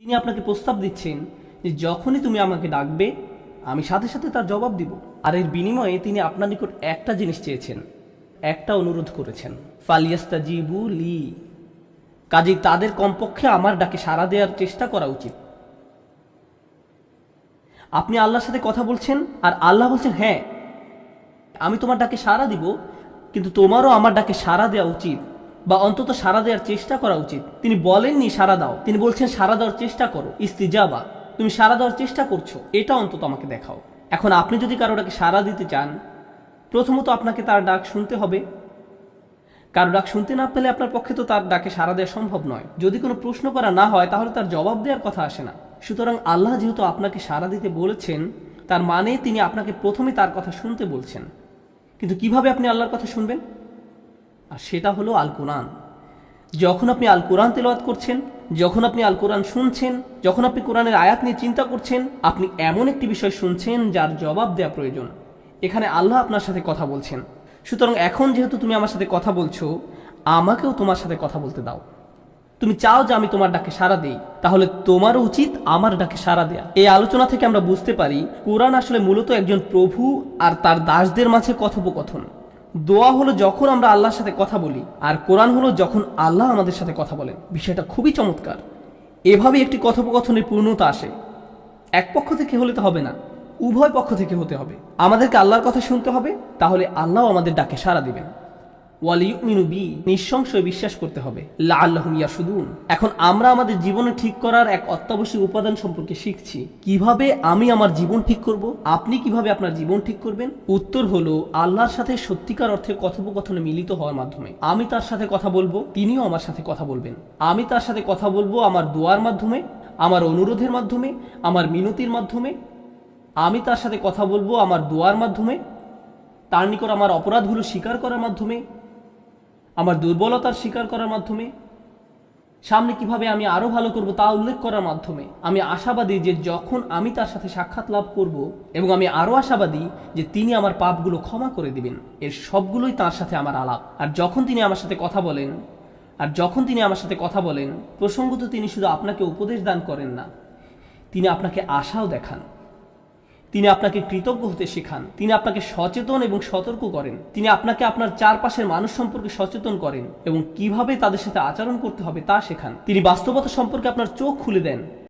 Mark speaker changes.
Speaker 1: তিনি আপনাকে প্রস্তাব দিচ্ছেন যে যখনই তুমি আমাকে ডাকবে আমি সাথে সাথে তার জবাব দিব। আর এর বিনিময়ে তিনি আপনার নিকট একটা জিনিস চেয়েছেন, একটা অনুরোধ করেছেন, ফালিয়াস্তাজিবু লি। কাজেই তাদের কমপক্ষে আমার ডাকে সাড়া দেওয়ার চেষ্টা করা উচিত। আপনি আল্লাহর সাথে কথা বলছেন আর আল্লাহ বলছেন, হ্যাঁ আমি তোমার ডাকে সাড়া দিব, কিন্তু তোমারও আমার ডাকে সাড়া দেওয়া উচিত, বা অন্তত সাড়া দেওয়ার চেষ্টা করা উচিত। তিনি বলেননি সাড়া দাও, তিনি বলছেন সাড়া দেওয়ার চেষ্টা করো। ইস্তিজাবা, তুমি সাড়া দেওয়ার চেষ্টা করছো, এটা অন্তত আমাকে দেখাও। এখন আপনি যদি কারো ডাকে সাড়া দিতে চান, প্রথমত আপনাকে তার ডাক শুনতে হবে। কারো ডাক শুনতে না পেলে আপনার পক্ষে তো তার ডাকে সাড়া দেওয়া সম্ভব নয়। যদি কোনো প্রশ্ন করা না হয় তাহলে তার জবাব দেওয়ার কথা আসে না। সুতরাং আল্লাহ যেহেতু আপনাকে সাড়া দিতে বলেছেন, তার মানে তিনি আপনাকে প্রথমে তার কথা শুনতে বলছেন। কিন্তু কিভাবে আপনি আল্লাহর কথা শুনবেন? আর সেটা হলো আল কোরআন। যখন আপনি আল কোরআন তেলাওয়াত করছেন, যখন আপনি আল কোরআন শুনছেন, যখন আপনি কোরআনের আয়াত নিয়ে চিন্তা করছেন, আপনি এমন একটি বিষয় শুনছেন যার জবাব দেওয়া প্রয়োজন। এখানে আল্লাহ আপনার সাথে কথা বলছেন। সুতরাং এখন যেহেতু তুমি আমার সাথে কথা বলছো, আমাকেও তোমার সাথে কথা বলতে দাও। তুমি চাও যে আমি তোমার ডাকে সাড়া দেই, তাহলে তোমারও উচিত আমার ডাকে সাড়া দেয়া। এই আলোচনা থেকে আমরা বুঝতে পারি কোরআন আসলে মূলত একজন প্রভু আর তার দাসদের মাঝে কথোপকথন। দোয়া হলো যখন আমরা আল্লাহর সাথে কথা বলি, আর কোরআন হলো যখন আল্লাহ আমাদের সাথে কথা বলেন। বিষয়টা খুবই চমৎকার। এভাবে একটি কথোপকথনের পূর্ণতা আসে। এক পক্ষ থেকে হলে তো হবে না, উভয় পক্ষ থেকে হতে হবে। আমাদেরকে আল্লাহর কথা শুনতে হবে, তাহলে আল্লাহ আমাদের ডাকে সাড়া দিবেন। ওয়ালিউমিনু বি, নিঃসংশয় বিশ্বাস করতে হবে। লাআল্লাহুম ইয়ারশুদুন। এখন আমরা আমাদের জীবনে ঠিক করার এক অত্যাবশ্যক উপাদান সম্পর্কে শিখছি। কিভাবে আমি আমার জীবন ঠিক করব, আপনি কিভাবে আপনার জীবন ঠিক করবেন? উত্তর হলো আল্লাহর সাথে সত্যিকার অর্থে কথোপকথনে মিলিত হওয়ার মাধ্যমে। আমি তার সাথে কথা বলবো, তিনিও আমার সাথে কথা বলবেন। আমি তার সাথে কথা বলবো আমার দোয়ার মাধ্যমে, আমার অনুরোধের মাধ্যমে, আমার মিনতির মাধ্যমে। আমি তার সাথে কথা বলবো আমার দোয়ার মাধ্যমে, তার নিকট আমার অপরাধগুলো স্বীকার করার মাধ্যমে, আমার দুর্বলতার স্বীকার করার মাধ্যমে, সামনে কিভাবে আমি আরো ভালো করব তা উল্লেখ করার মাধ্যমে। আমি আশাবাদী যে যখন আমি তার সাথে সাক্ষাৎ লাভ করব, এবং আমি আরো আশাবাদী যে তিনি আমার পাপগুলো ক্ষমা করে দিবেন। এর সবগুলোই তার সাথে আমার আলাপ। আর যখন তিনি আমার সাথে কথা বলেন, প্রসঙ্গত তিনি শুধু আপনাকে উপদেশ দান করেন না, তিনি আপনাকে আশাও দেখান। তিনি আপনাকে কৃতজ্ঞ হতে শেখান। তিনি আপনাকে সচেতন এবং সতর্ক করেন। তিনি আপনাকে আপনার চারপাশের মানুষ সম্পর্কে সচেতন করেন এবং কিভাবে তাদের সাথে আচরণ করতে হবে তা শেখান। তিনি বাস্তবতা সম্পর্কে আপনার চোখ খুলে দেন।